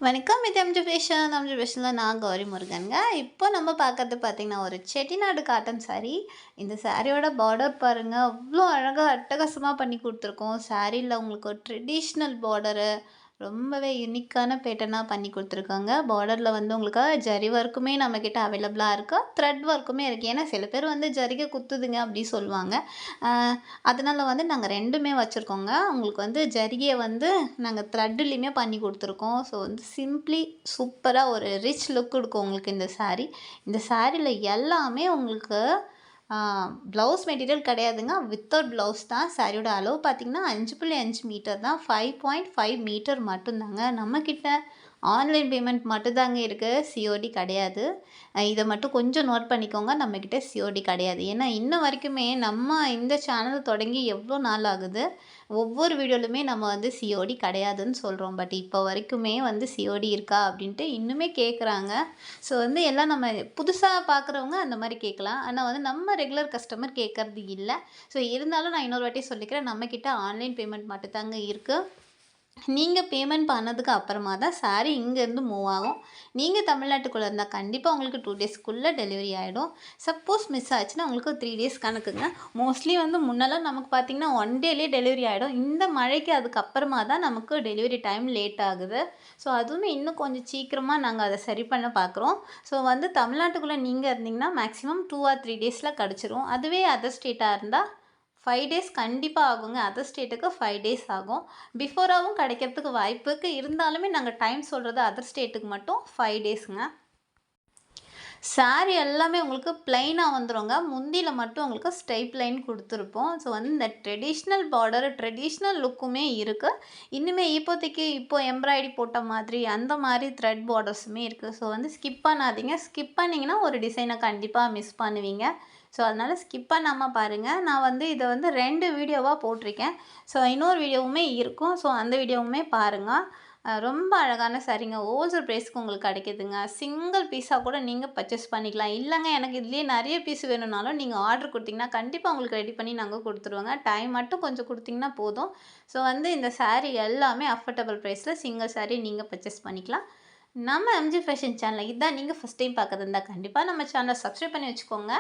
வணக்கம். இது எம்ஜி ஃபேஷன்ல நான் கௌரி முருகன்ங்க. இப்போ நம்ம பார்க்கறது பார்த்தீங்கன்னா, ஒரு செட்டிநாடு காட்டன் சாரீ. இந்த சாரியோட பார்டர் பாருங்க, அவ்ளோ அழகா அட்டகாசமா பண்ணி குடுத்துருக்கோம். சாரில உங்களுக்கு ஒரு ட்ரெடிஷ்னல் பார்டரு, ரொம்பவே யூனிக்கான பேட்டர்னா பண்ணி குடுத்துருக்காங்க. பார்டர்ல வந்து உங்களுக்கு ஜரி ஒர்க்குமே நம்மகிட்ட அவைலபிளா இருக்கு. த்ரெட் ஒர்க்குமே இருக்கு. ஏன்னா சில பேர் வந்து ஜரிகை குத்துதுங்க அப்படி சொல்லுவாங்க. அ அதனால வந்து நாங்க 2மே வச்சுருக்கோங்க. உங்களுக்கு வந்து ஜரிகைய வந்து நாங்க த்ரெட்டுலயுமே பண்ணி குடுத்துருக்கோம். ஸோ வந்து சிம்ப்ளி சூப்பரா ஒரு ரிச் லுக் குடுக்கும் உங்களுக்கு இந்த சாரீ. இந்த சாரீல எல்லாமே உங்களுக்கு ப்ளவுஸ் மெட்டீரியல் கிடையாதுங்க. வித்தவுட் ப்ளவுஸ் தான். சாரியோட அளவு பார்த்தீங்கன்னா 5.5 மீட்டர் தான். 5.5 மீட்டர் மட்டும்தாங்க. நம்மக்கிட்ட ஆன்லைன் பேமெண்ட் மட்டும்தாங்க இருக்குது. சிஓடி கிடையாது. இதை மட்டும் கொஞ்சம் நோட் பண்ணிக்கோங்க. நம்மக்கிட்ட சிஓடி கிடையாது. ஏன்னா இன்ன வரைக்குமே நம்ம இந்த சேனல் தொடங்கி எவ்வளோ நாள் ஆகுது. ஒவ்வொரு வீடியோலுமே நம்ம வந்து சிஓடி கிடையாதுன்னு சொல்கிறோம். பட் இப்போ வரைக்குமே வந்து சிஓடி இருக்கா அப்படின்ட்டு இன்னுமே கேட்குறாங்க. ஸோ வந்து எல்லாம் நம்ம புதுசா பார்க்குறவங்க அந்த மாரி கேட்கலாம். ஆனா வந்து நம்ம ரெகுலர் கஸ்டமர் கேட்கறது இல்ல. ஸோ இருந்தாலும் நான் இன்னொரு வாட்டி சொல்லிக்கிறேன். நம்மக்கிட்ட ஆன்லைன் பேமெண்ட் மட்டும் தாங்க இருக்கு. நீங்க பேமெண்ட் பண்ணதுக்கு அப்புறமா தான் சாரி இங்கேருந்து மூவ் ஆகும். நீங்க தமிழ்நாட்டுக்குள்ள இருந்தா கண்டிப்பா உங்களுக்கு 2 டேஸ்க்குள்ள டெலிவரி ஆயிடும். சப்போஸ் மிஸ் ஆச்சுன்னா உங்களுக்கு 3 டேஸ் கணக்குங்க. மோஸ்ட்லி வந்து முன்னெல்லாம் நமக்கு பார்த்தீங்கன்னா 1 டேலயே டெலிவரி ஆயிடும். இந்த மழைக்கு அதுக்கப்புறமா தான் நமக்கு டெலிவரி டைம் லேட் ஆகுது. ஸோ அதுவுமே இன்னும் கொஞ்சம் சீக்கிரமா நாங்க அத சரி பண்ண பார்க்குறோம். ஸோ வந்து தமிழ்நாட்டுக்குள்ள நீங்க இருந்தீங்கன்னா மேக்ஸிமம் 2 ஆர் 3 டேஸ்ல கிடைச்சிரும். அதுவே அதர் ஸ்டேட்டா இருந்தா 5 டேஸ் கண்டிப்பா ஆகுங்க. அதர் ஸ்டேட்டுக்கு 5 டேஸ் ஆகும். பிஃபோராவும் கிடைக்கிறதுக்கு வாய்ப்பு இருக்கு. இருந்தாலுமே நாங்க டைம் சொல்றது அதர் ஸ்டேட்டுக்கு மட்டும் 5 டேஸ்ங்க. சாரி எல்லாமே உங்களுக்கு பிளைனா வந்துருங்க. முந்தியில மட்டும் உங்களுக்கு ஸ்ட்ரெய்ட் லைன் குடுத்துருப்போம். ஸோ வந்து இந்த ட்ரெடிஷ்னல் பார்டர், ட்ரெடிஷ்னல் லுக்குமே இருக்கு. இன்னுமே இப்போதைக்கு இப்போ எம்ப்ராய்டரி போட்ட மாதிரி அந்த மாரி த்ரெட் பார்டர்ஸுமே இருக்கு. ஸோ வந்து ஸ்கிப் பண்ணாதீங்க. ஸ்கிப் பண்ணீங்கன்னா ஒரு டிசைனை கண்டிப்பா மிஸ் பண்ணுவீங்க. ஸோ அதனால ஸ்கிப் பண்ணாம பாருங்க. நான் வந்து இத வந்து 2 வீடியோவா போட்டிருக்கேன். ஸோ இன்னொரு வீடியோவுமே இருக்கும். ஸோ அந்த வீடியோவுமே பாருங்க. ரொம்ப அழகான சாரீங்க. ஹோல்சேல் பிரைஸ்க்கு உங்களுக்கு கிடைக்குதுங்க. சிங்கிள் பீஸா கூட நீங்க பர்ச்சேஸ் பண்ணிக்கலாம். இல்லங்க எனக்கு இதுலயே நெறைய பீஸ் வேணும்னாலும் நீங்க ஆர்டர் குடுத்தீங்கன்னா, கண்டிப்பா உங்களுக்கு ரெடி பண்ணி நாங்க குடுத்துருவோங்க. டைம் மட்டும் கொஞ்சம் குடுத்தீங்கன்னா போதும். ஸோ வந்து இந்த சாரீ எல்லாமே அஃபோர்டபுள் பிரைஸ்ல சிங்கிள் சாரீ நீங்க பர்ச்சேஸ் பண்ணிக்கலாம். நம்ம எம்ஜி ஃபேஷன் சேனல இதான் நீங்க ஃபர்ஸ்ட் டைம் பார்க்கறதா இருந்தா கண்டிப்பா நம்ம சேனல சப்ஸ்கிரைப் பண்ணி வச்சுக்கோங்க.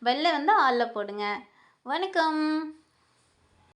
பெல்ல வந்து ஆல்ல போடுங்க. வணக்கம்.